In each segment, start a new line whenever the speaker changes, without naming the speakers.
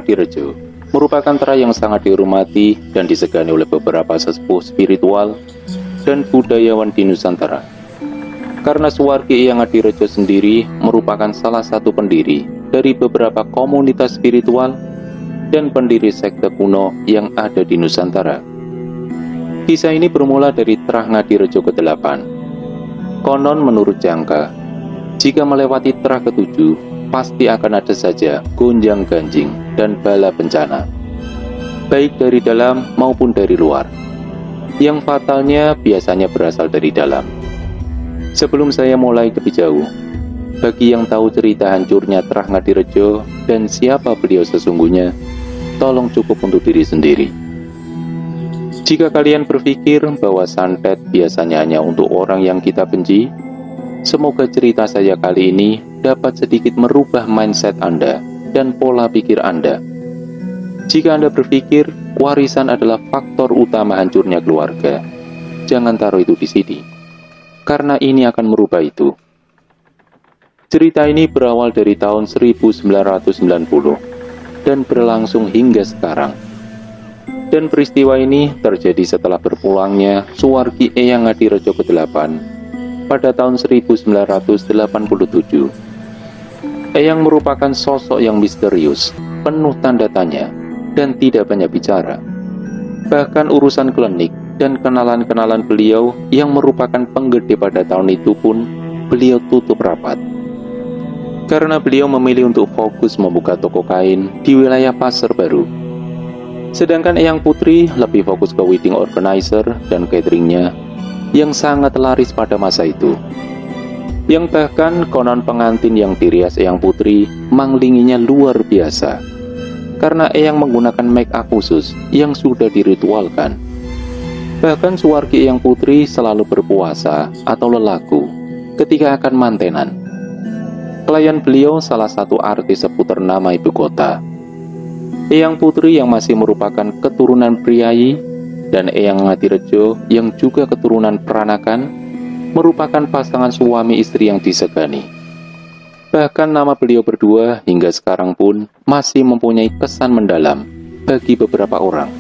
Ngadirejo merupakan Terah yang sangat dihormati dan disegani oleh beberapa sesepuh spiritual dan budayawan di Nusantara. Karena Suwargi Eyang Ngadirejo sendiri merupakan salah satu pendiri dari beberapa komunitas spiritual dan pendiri sekte kuno yang ada di Nusantara. Kisah ini bermula dari Terah Ngadirejo ke-8. Konon menurut jangka, jika melewati Terah ke-7, pasti akan ada saja gonjang-ganjing dan bala bencana, baik dari dalam maupun dari luar. Yang fatalnya biasanya berasal dari dalam. Sebelum saya mulai lebih jauh, bagi yang tahu cerita hancurnya Terah Ngadirejo dan siapa beliau sesungguhnya, tolong cukup untuk diri sendiri. Jika kalian berpikir bahwa santet biasanya hanya untuk orang yang kita benci, semoga cerita saya kali ini dapat sedikit merubah mindset Anda dan pola pikir Anda. Jika Anda berpikir warisan adalah faktor utama hancurnya keluarga, jangan taruh itu di sini, karena ini akan merubah itu. Cerita ini berawal dari tahun 1990 dan berlangsung hingga sekarang. Dan peristiwa ini terjadi setelah berpulangnya Suwargi Eyang Ngadirejo ke-8 pada tahun 1987. Eyang merupakan sosok yang misterius, penuh tanda tanya, dan tidak banyak bicara. Bahkan urusan klinik dan kenalan-kenalan beliau yang merupakan penggede pada tahun itu pun beliau tutup rapat. Karena beliau memilih untuk fokus membuka toko kain di wilayah Pasar Baru. Sedangkan Eyang Putri lebih fokus ke wedding organizer dan cateringnya yang sangat laris pada masa itu. Yang bahkan konon pengantin yang dirias Eyang Putri manglinginya luar biasa, karena Eyang menggunakan make up khusus yang sudah diritualkan. Bahkan Suwargi Eyang Putri selalu berpuasa atau lelaku ketika akan mantenan. Klien beliau salah satu artis seputar nama ibu kota. Eyang Putri yang masih merupakan keturunan priayi dan Eyang Ngadirejo yang juga keturunan peranakan merupakan pasangan suami istri yang disegani. Bahkan nama beliau berdua hingga sekarang pun masih mempunyai kesan mendalam bagi beberapa orang,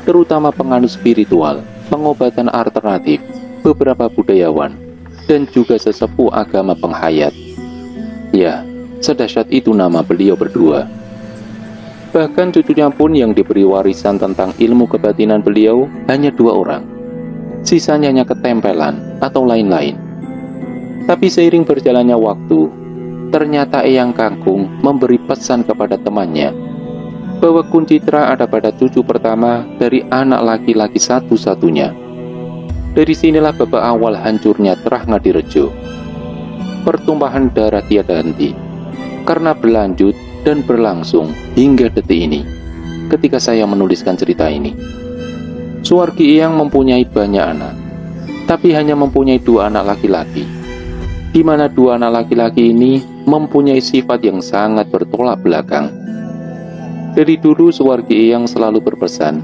terutama penganut spiritual, pengobatan alternatif, beberapa budayawan, dan juga sesepuh agama penghayat. Ya, sedahsyat itu nama beliau berdua. Bahkan cucunya pun yang diberi warisan tentang ilmu kebatinan beliau hanya 2 orang. Sisanya hanya ketempelan atau lain-lain. Tapi seiring berjalannya waktu, ternyata Eyang Kangkung memberi pesan kepada temannya bahwa kunci Terah ada pada cucu pertama dari anak laki-laki satu-satunya. Dari sinilah babak awal hancurnya Terah Ngadirejo. Pertumpahan darah tiada henti, karena berlanjut dan berlangsung hingga detik ini, ketika saya menuliskan cerita ini. Suwargi Eyang mempunyai banyak anak, tapi hanya mempunyai 2 anak laki-laki, di mana 2 anak laki-laki ini mempunyai sifat yang sangat bertolak belakang. Dari dulu Suwargi Eyang selalu berpesan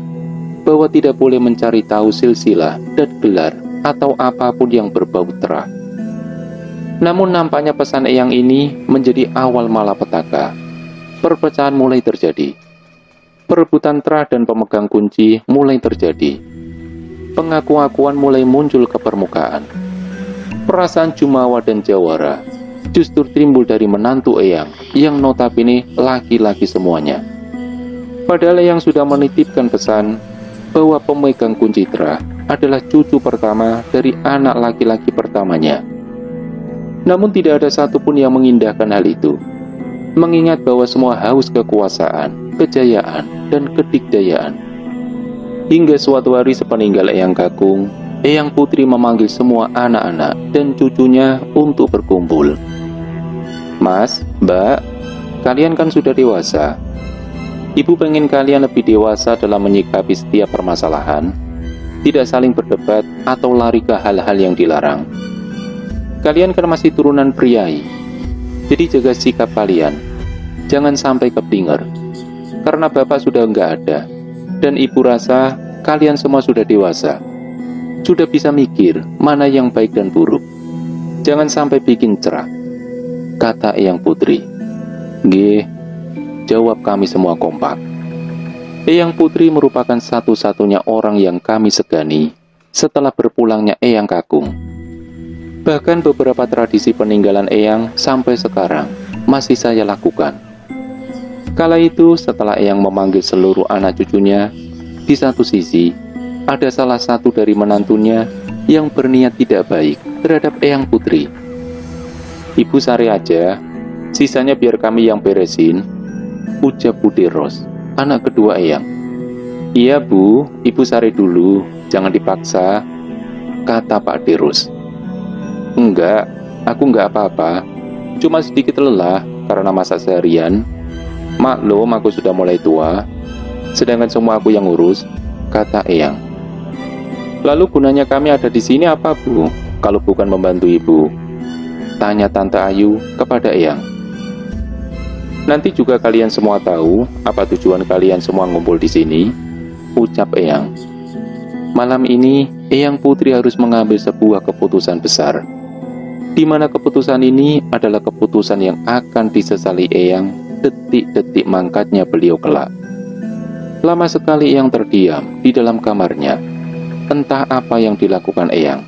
bahwa tidak boleh mencari tahu silsilah dan gelar atau apapun yang berbau terah. Namun nampaknya pesan Eyang ini menjadi awal malapetaka. Perpecahan mulai terjadi. Perebutan terah dan pemegang kunci mulai terjadi. Pengaku-ngakuan mulai muncul ke permukaan. Perasaan jumawa dan jawara justru timbul dari menantu Eyang yang notabene laki-laki semuanya. Padahal Eyang sudah menitipkan pesan bahwa pemegang kunci terah adalah cucu pertama dari anak laki-laki pertamanya. Namun tidak ada satupun yang mengindahkan hal itu, mengingat bahwa semua haus kekuasaan, kejayaan, dan kedikdayaan. Hingga suatu hari sepeninggal Eyang Kangkung, Eyang Putri memanggil semua anak-anak dan cucunya untuk berkumpul. Mas, Mbak, kalian kan sudah dewasa. Ibu pengen kalian lebih dewasa dalam menyikapi setiap permasalahan, tidak saling berdebat atau lari ke hal-hal yang dilarang. Kalian kan masih turunan priai, jadi jaga sikap kalian. Jangan sampai keblinger, karena bapak sudah nggak ada, dan ibu rasa kalian semua sudah dewasa, sudah bisa mikir mana yang baik dan buruk. Jangan sampai bikin cerah, kata Eyang Putri. Nggih, Jawab kami semua kompak. Eyang Putri merupakan satu-satunya orang yang kami segani setelah berpulangnya Eyang Kakung. Bahkan beberapa tradisi peninggalan Eyang sampai sekarang masih saya lakukan. Kala itu setelah Eyang memanggil seluruh anak cucunya, di satu sisi ada salah satu dari menantunya yang berniat tidak baik terhadap Eyang Putri. "Ibu sari aja, sisanya biar kami yang beresin," ucap Budi Ros, anak kedua Eyang. "Iya Bu, Ibu sari dulu, jangan dipaksa," kata Pak Dirus. "Enggak, aku enggak apa-apa, cuma sedikit lelah karena masak seharian. Maklum aku sudah mulai tua, sedangkan semua aku yang urus," kata Eyang. "Lalu gunanya kami ada di sini apa Bu, kalau bukan membantu Ibu?" tanya Tante Ayu kepada Eyang. "Nanti juga kalian semua tahu apa tujuan kalian semua ngumpul di sini," ucap Eyang. Malam ini, Eyang Putri harus mengambil sebuah keputusan besar, di mana keputusan ini adalah keputusan yang akan disesali Eyang detik-detik mangkatnya beliau kelak. Lama sekali Eyang terdiam di dalam kamarnya. Entah apa yang dilakukan Eyang.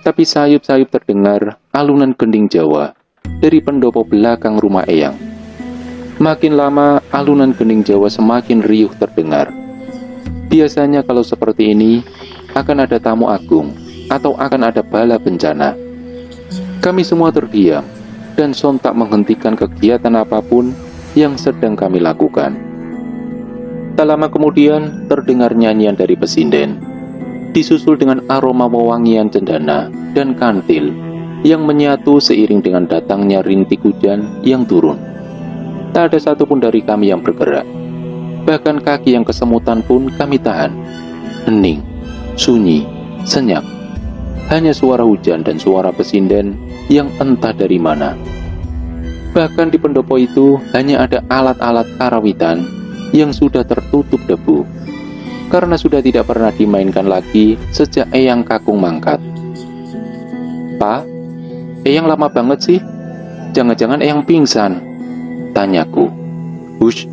Tapi sayup-sayup terdengar alunan gending Jawa dari pendopo belakang rumah Eyang. Makin lama, alunan gending Jawa semakin riuh terdengar. Biasanya kalau seperti ini, akan ada tamu agung atau akan ada bala bencana. Kami semua terdiam dan sontak menghentikan kegiatan apapun yang sedang kami lakukan. Tak lama kemudian, terdengar nyanyian dari pesinden, disusul dengan aroma wewangian cendana dan kantil yang menyatu seiring dengan datangnya rintik hujan yang turun. Tak ada satupun dari kami yang bergerak. Bahkan kaki yang kesemutan pun kami tahan. Hening, sunyi, senyap. Hanya suara hujan dan suara pesinden yang entah dari mana. Bahkan di pendopo itu hanya ada alat-alat karawitan yang sudah tertutup debu, karena sudah tidak pernah dimainkan lagi sejak Eyang Kakung mangkat. "Pak, Eyang lama banget sih? Jangan-jangan Eyang pingsan?" tanyaku. "Hush,"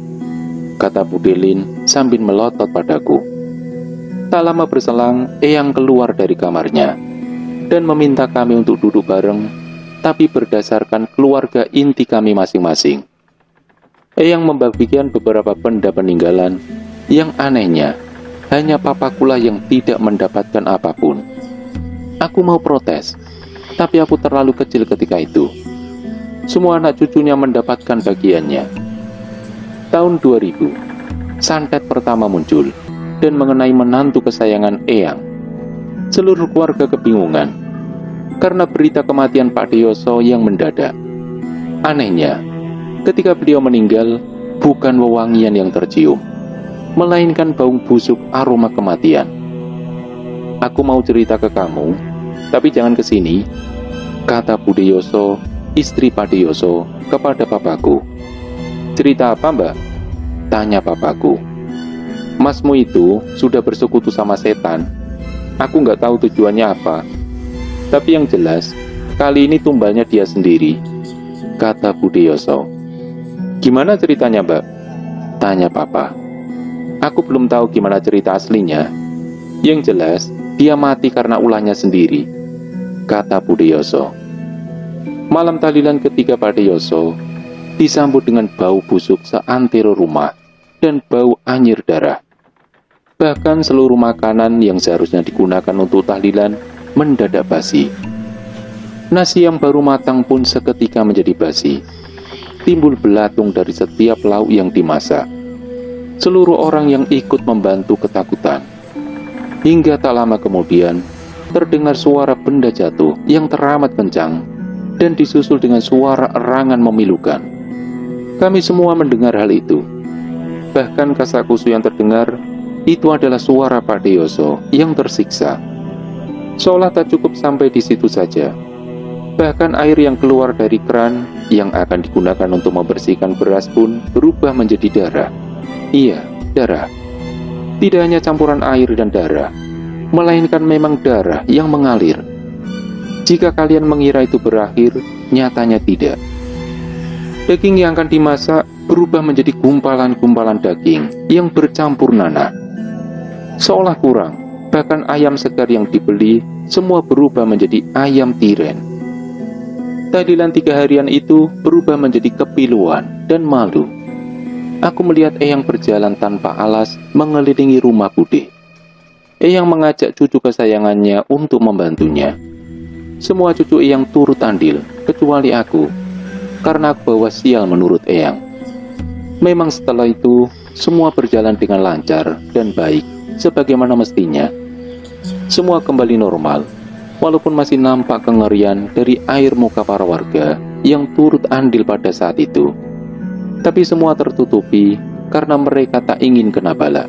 kata Budelin sambil melotot padaku. Tak lama berselang, Eyang keluar dari kamarnya dan meminta kami untuk duduk bareng, tapi berdasarkan keluarga inti kami masing-masing. Eyang membagikan beberapa benda peninggalan yang anehnya hanya papakulah yang tidak mendapatkan apapun. Aku mau protes, tapi aku terlalu kecil ketika itu. Semua anak cucunya mendapatkan bagiannya. Tahun 2000, santet pertama muncul dan mengenai menantu kesayangan Eyang. Seluruh keluarga kebingungan karena berita kematian Pak Deyoso yang mendadak. Anehnya, ketika beliau meninggal, bukan wewangian yang tercium, melainkan bau busuk aroma kematian. "Aku mau cerita ke kamu, tapi jangan ke sini," kata Bu Deyoso, istri Pak Deyoso, kepada papaku. "Cerita apa, Mbak?" tanya papaku. "Masmu itu sudah bersekutu sama setan. Aku nggak tahu tujuannya apa, tapi yang jelas kali ini tumbalnya dia sendiri," kata Bu Deyoso. "Gimana ceritanya, Mbak?" tanya papa. "Aku belum tahu gimana cerita aslinya. Yang jelas, dia mati karena ulahnya sendiri," kata Bu Deyoso. Malam tahlilan ketiga Pak Deyoso disambut dengan bau busuk seantero rumah dan bau anyir darah. Bahkan seluruh makanan yang seharusnya digunakan untuk tahlilan mendadak basi. Nasi yang baru matang pun seketika menjadi basi. Timbul belatung dari setiap lauk yang dimasak. Seluruh orang yang ikut membantu ketakutan. Hingga tak lama kemudian, terdengar suara benda jatuh yang teramat kencang dan disusul dengan suara erangan memilukan. Kami semua mendengar hal itu. Bahkan kasakusuk yang terdengar, itu adalah suara Pak Deyoso yang tersiksa. Seolah tak cukup sampai di situ saja. Bahkan air yang keluar dari keran yang akan digunakan untuk membersihkan beras pun berubah menjadi darah. Iya, darah. Tidak hanya campuran air dan darah, melainkan memang darah yang mengalir. Jika kalian mengira itu berakhir, nyatanya tidak. Daging yang akan dimasak berubah menjadi gumpalan-gumpalan daging yang bercampur nanah. Seolah kurang, bahkan ayam segar yang dibeli semua berubah menjadi ayam tiren. Tahlilan 3 harian itu berubah menjadi kepiluan dan malu. Aku melihat Eyang berjalan tanpa alas mengelilingi rumah Bude. Eyang mengajak cucu kesayangannya untuk membantunya. Semua cucu Eyang turut andil, kecuali aku, karena aku bawa sial menurut Eyang. Memang setelah itu, semua berjalan dengan lancar dan baik, sebagaimana mestinya. Semua kembali normal, walaupun masih nampak kengerian dari air muka para warga yang turut andil pada saat itu. Tapi semua tertutupi karena mereka tak ingin kena bala.